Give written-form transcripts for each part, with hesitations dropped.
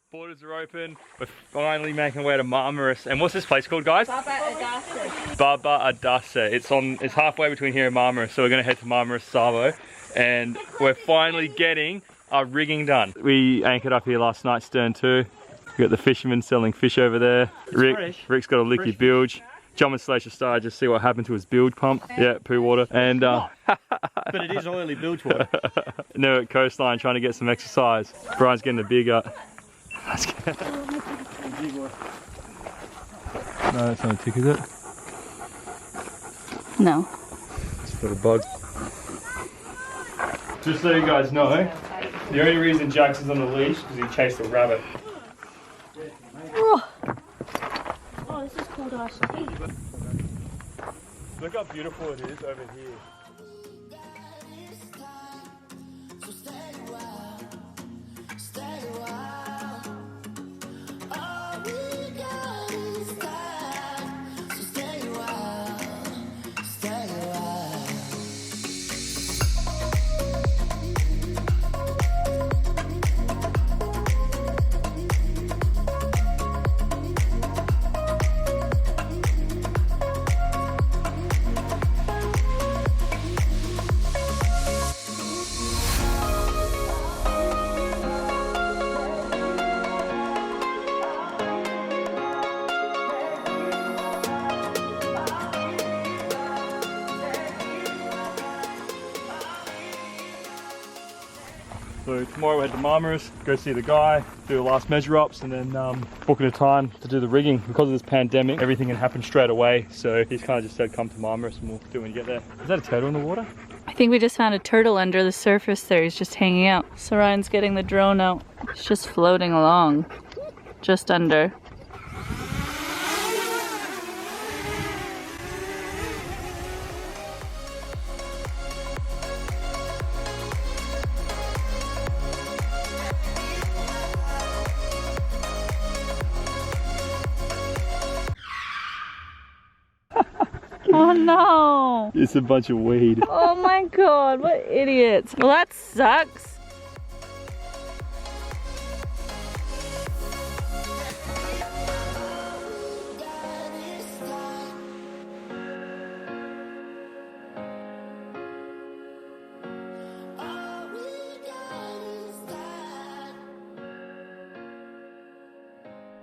Borders are open. We're finally making our way to Marmaris. And what's this place called, guys? Baba Adasa. Baba Adasa. It's halfway between here and Marmaris, so we're gonna head to Marmaris Savo, and we're finally getting our rigging done. We anchored up here last night, stern 2. We got the fishermen selling fish over there. Rick's got a licky bilge. John and Slater started just see what happened to his bilge pump. Yeah, poo water. And but it is oily bilge water. No, at coastline trying to get some exercise. Brian's getting a big No, that's not a tick, is it? No. It's for the bug. Just so you guys know, the only reason Jax is on the leash is because he chased a rabbit. Oh, this is called ice. Look how beautiful it is over here. So tomorrow we head to Marmaris, go see the guy, do the last measure ups, and then booking a time to do the rigging. Because of this pandemic, everything can happen straight away. So he's kind of just said come to Marmaris and we'll do it when you get there. Is that a turtle in the water? I think we just found a turtle under the surface there. He's just hanging out. So Ryan's getting the drone out. It's just floating along, just under. Oh no! It's a bunch of weed. Oh my god, what idiots. Well, that sucks.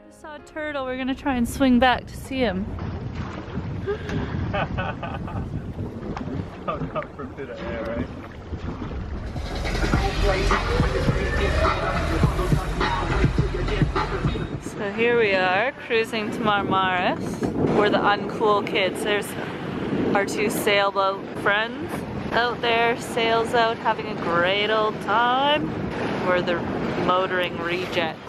I saw a turtle. We're gonna try and swing back to see him. I'll come for a bit of air, right? So here we are, cruising to Marmaris. We're the uncool kids. There's our 2 sailboat friends out there, sails out, having a great old time. We're the motoring rejects.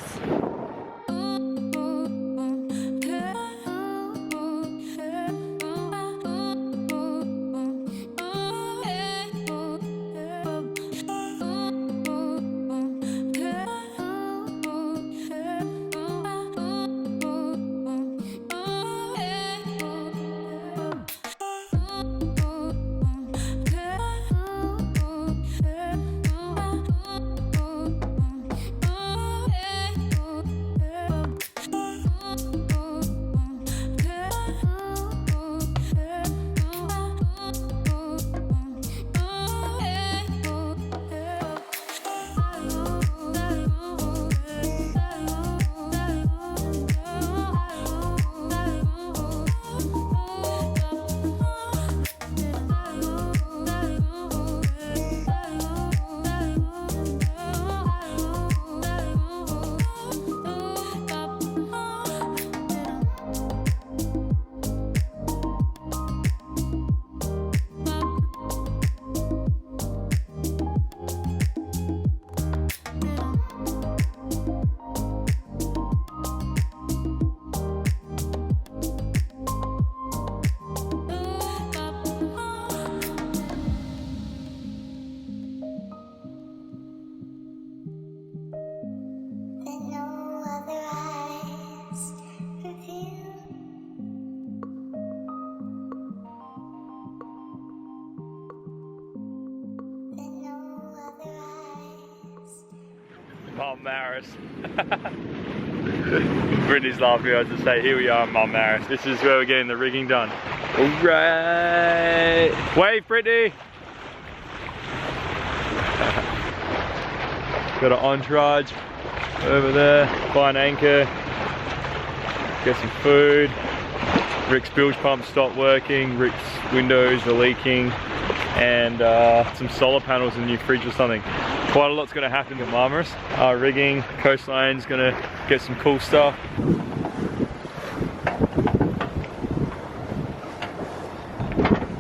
Marmaris. Brittany's laughing as I say, here we are in Marmaris. This is where we're getting the rigging done. Alright. Wave, Brittany. Got an entourage over there. Fine anchor. Get some food. Rick's bilge pump stopped working. Rick's windows are leaking. And some solar panels and a new fridge or something. Quite a lot's going to happen to Marmaris. Our rigging, coastline's going to get some cool stuff.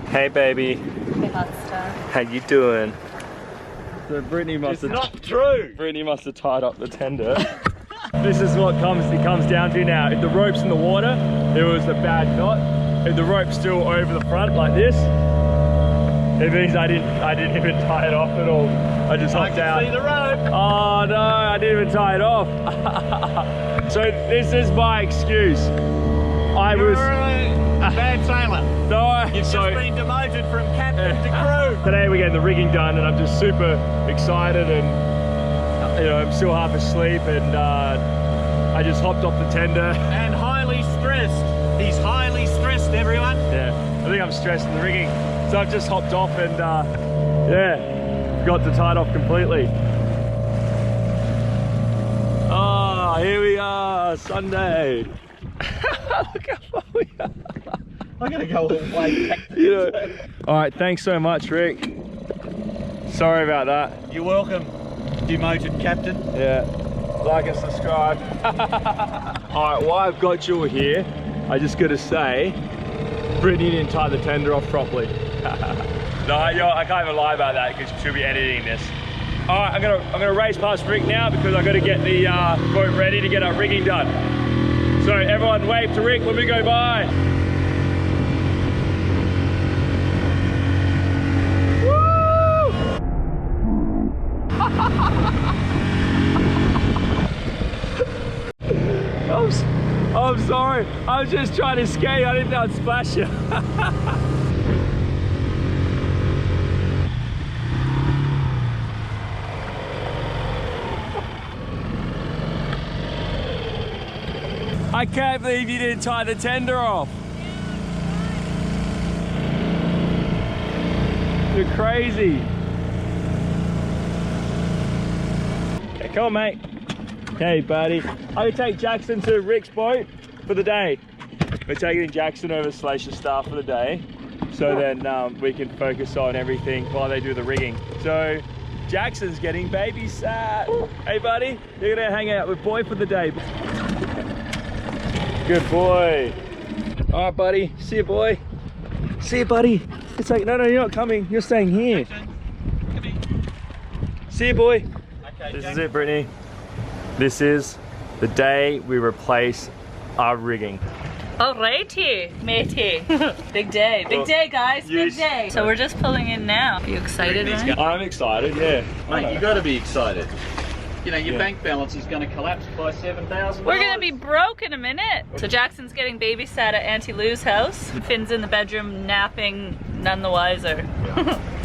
Hey baby. Hey hot stuff. How you doing? So Brittany must have... Not true! Brittany must have tied up the tender. This is what it comes down to now. If the rope's in the water, there was a bad knot. If the rope's still over the front like this, it means I didn't even tie it off at all. I just hopped out. I can see the rope. Oh no, I didn't even tie it off. So this is my excuse. You're a bad sailor. No, You've just been demoted from captain to crew. Today we're getting the rigging done and I'm just super excited and you know, I'm still half asleep and I just hopped off the tender. And highly stressed. He's highly stressed, everyone. Yeah, I think I'm stressed in the rigging. So I've just hopped off and yeah, forgot to tie it off completely. Ah, here we are, Sunday. Look how far we are. I'm gonna go all the way back. You know. All right, thanks so much, Rick. Sorry about that. You're welcome, demoted captain. Yeah, like and subscribe. All right, while I've got you here, I just gotta say, Brittany didn't tie the tender off properly. No, I can't even lie about that because she'll be editing this. All right, I'm gonna race past Rick now because I gotta get the boat ready to get our rigging done. So everyone wave to Rick when we go by. I'm sorry, I was just trying to skate, I didn't know I'd splash you. I can't believe you didn't tie the tender off. You're crazy. Okay, come on, mate. Hey, buddy. I'm gonna take Jackson to Rick's boat for the day. We're taking Jackson over to Salacious Star for the day. So then we can focus on everything while they do the rigging. So Jackson's getting babysat. Hey, buddy. You're gonna hang out with boy for the day. Good boy. All right, buddy. See you, boy. See you, buddy. It's like, no, you're not coming. You're staying here. See you, boy. Okay, this is it, Brittany. This is the day we replace our rigging. Alrighty, matey. Big day. Big day, guys. Big day. So we're just pulling in now. Are you excited, Ryan? I'm excited, yeah. Mate, you gotta be excited. You know, your bank balance is going to collapse by $7,000. We're gonna be broke in a minute. So Jackson's getting babysat at Auntie Lou's house. Finn's in the bedroom napping, none the wiser.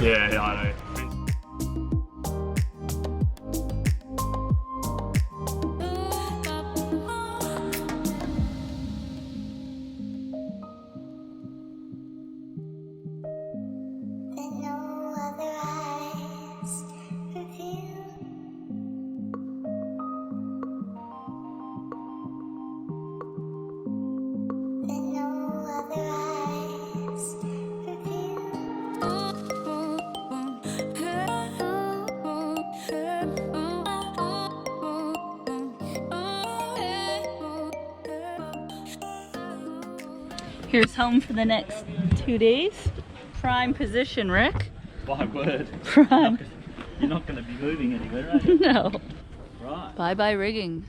Yeah, I know. Here's home for the next 2 days. Prime position, Rick. My word. Prime. You're not going to be moving anywhere, are you? No. Right. Bye-bye rigging.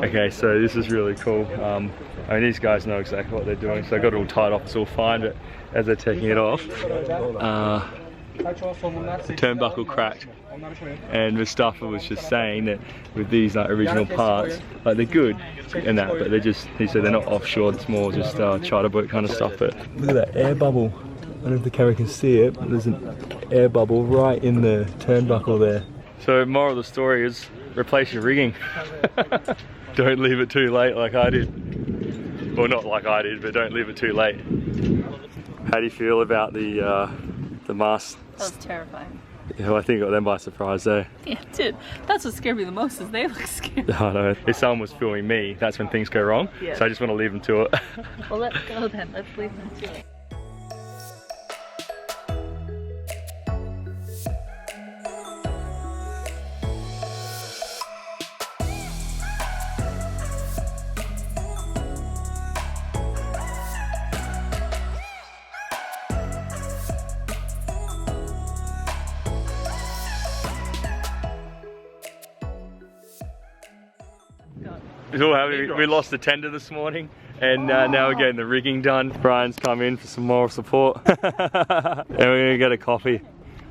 Okay, so this is really cool. I mean, these guys know exactly what they're doing, so I got it all tied off, it's all fine, but as they're taking it off, the turnbuckle cracked, and Mustafa was just saying that with these like original parts, like they're good and that, but they're just, he said they're not offshore, it's more just charter boat kind of stuff. But look at that air bubble. I don't know if the camera can see it, but there's an air bubble right in the turnbuckle there. So moral of the story is replace your rigging. Don't leave it too late like I did. Well, not like I did, but don't leave it too late. How do you feel about the mast? That was terrifying. Yeah, well, I think it got them by surprise there. Yeah, it did. That's what scared me the most, is they look scary. I know. If someone was filming me, that's when things go wrong. Yeah. So I just want to leave them to it. Well, let's go then. Let's leave them to it. It's all happy. We lost the tender this morning, and now we're getting the rigging done. Brian's come in for some moral support. And we're gonna get a coffee.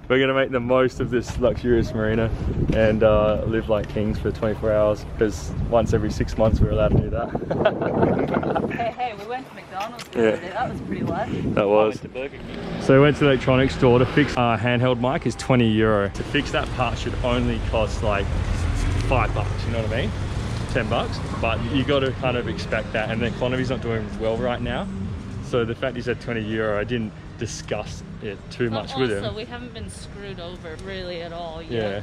We're gonna make the most of this luxurious marina and live like kings for 24 hours, because once every 6 months we're allowed to do that. Hey, we went to McDonald's the other day. That was pretty lush. That was. So we went to the electronics store to fix our handheld mic. Is €20. To fix that part should only cost like $5, you know what I mean? 10 bucks, but you got to kind of expect that, and the economy's not doing well right now. So the fact he said €20, I didn't discuss it too much with him. Also, we haven't been screwed over really at all yet. Yeah.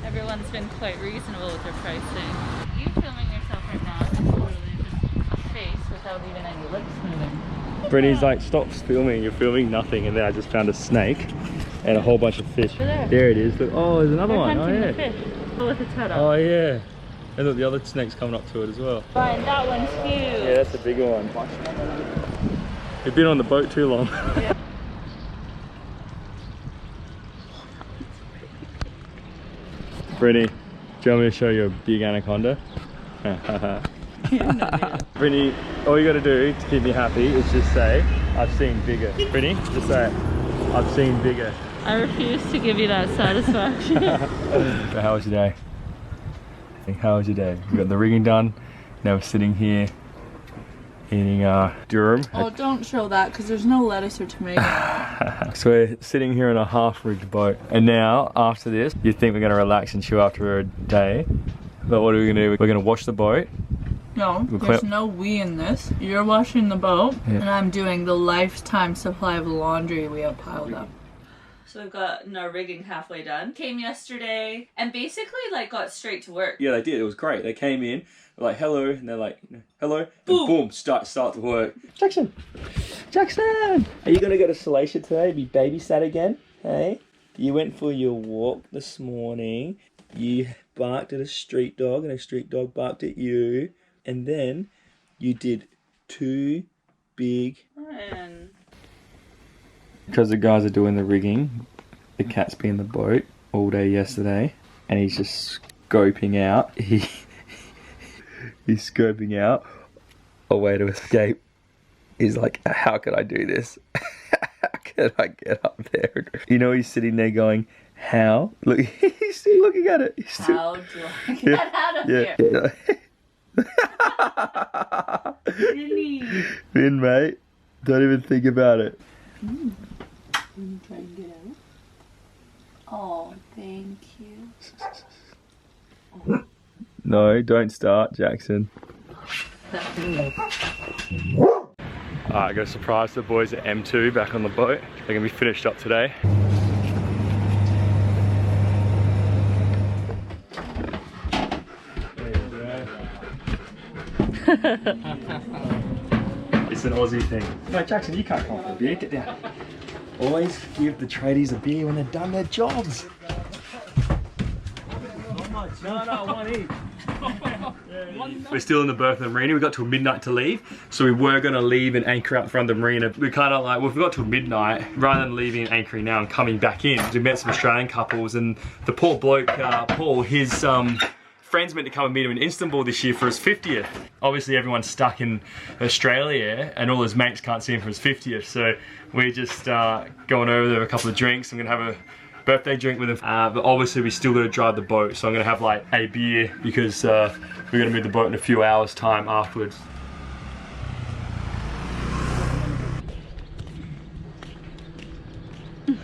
Everyone's been quite reasonable with their pricing. You filming yourself right now is literally just a face without even any lips moving. Brittany's like, stop filming, you're filming nothing, and then I just found a snake and a whole bunch of fish. There it is. Look, oh, there's another one. Oh yeah. The fish with its head up. Oh yeah. And look, the other snake's coming up to it as well. Brian, that one's huge. Yeah, that's a bigger one. You've been on the boat too long. Yeah. Brittany, do you want me to show you a big anaconda? Brittany, all you got to do to keep me happy is just say, I've seen bigger. Brittany, just say it. I've seen bigger. I refuse to give you that satisfaction. So how was your day? How was your day? We got the rigging done. Now we're sitting here eating durum. Oh, don't show that, because there's no lettuce or tomato. So we're sitting here in a half-rigged boat, and now after this, you think we're going to relax and chill after a day. But what are we going to do? We're going to wash the boat. No, there's no we in this. You're washing the boat, and I'm doing the lifetime supply of laundry we have piled up. So we've gotten our rigging halfway done. Came yesterday and basically like got straight to work. Yeah, they did. It was great. They came in, like hello, and they're like hello, boom, boom, start to work. Jackson, are you gonna go to Salacia today? Be babysat again? Hey, you went for your walk this morning. You barked at a street dog, and a street dog barked at you, and then you did 2 big. Because the guys are doing the rigging, the cat's been in the boat all day yesterday, and he's just scoping out. He's scoping out a way to escape. He's like, how could I do this? How could I get up there? You know, he's sitting there going, how? Look, he's still looking at it. How do I get out of here? Finn, mate, don't even think about it. Try and get out. Oh, thank you. No, don't start, Jackson. I got to surprise the boys at M2 back on the boat. They're going to be finished up today. It's an Aussie thing. No, Jackson, you can't come for a beer. Get down. Always give the tradies a beer when they've done their jobs. No, one each. We're still in the berth of the marina. We got till midnight to leave, so we were going to leave and anchor out front of the marina. We kind of like, well, if we got till midnight, rather than leaving and anchoring now and coming back in, we met some Australian couples, and the poor bloke, Paul, his friend's meant to come and meet him in Istanbul this year for his 50th. Obviously everyone's stuck in Australia and all his mates can't see him for his 50th, so we're just going over there with a couple of drinks. I'm gonna have a birthday drink with him, but obviously we still gotta drive the boat, so I'm gonna have like a beer because we're gonna move the boat in a few hours time afterwards.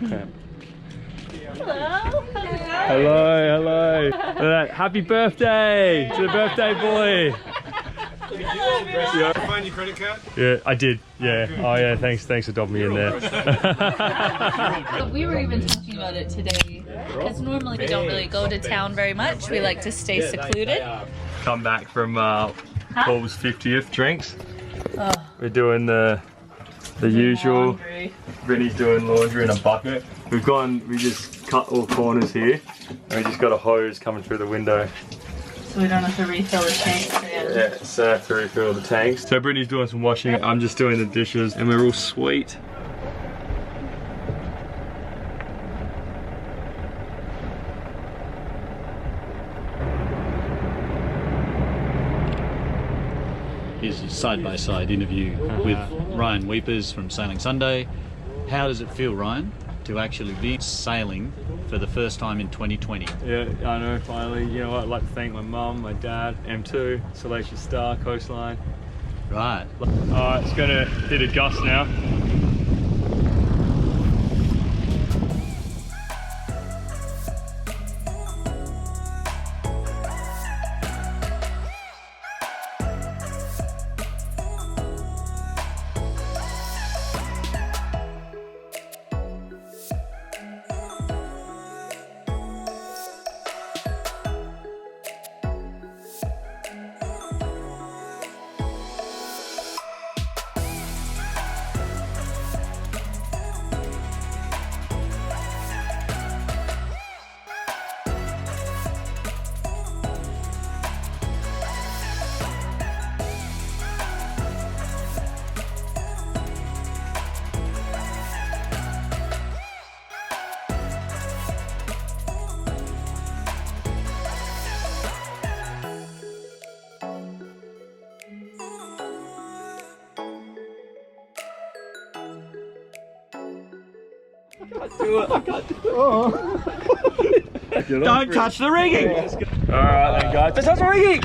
Okay. Hello. Look at that. Happy birthday to the birthday boy. Yeah. Find your credit card? Yeah, I did. Yeah. Oh yeah, thanks for dobbing me in there. We were even talking about it today, because normally we don't really go to town very much. We like to stay secluded. Come back from Paul's 50th drinks. Oh. We're doing the usual. Laundry. Brittany's doing laundry in a bucket. We just cut all corners here, and we just got a hose coming through the window. So we don't have to refill the tanks again. Yeah, so I have to refill the tanks. So Brittany's doing some washing, I'm just doing the dishes, and we're all sweet. Here's a side-by-side interview with Ryan Weepers from Sailing Sunday. How does it feel, Ryan, to actually be sailing for the first time in 2020? Yeah, I know, finally. You know what, I'd like to thank my mum, my dad, M2, Salacious Star, Coastline. Right. Alright, it's gonna hit a gust now. I can't do it. Don't touch the rigging! Alright then guys, don't touch the rigging!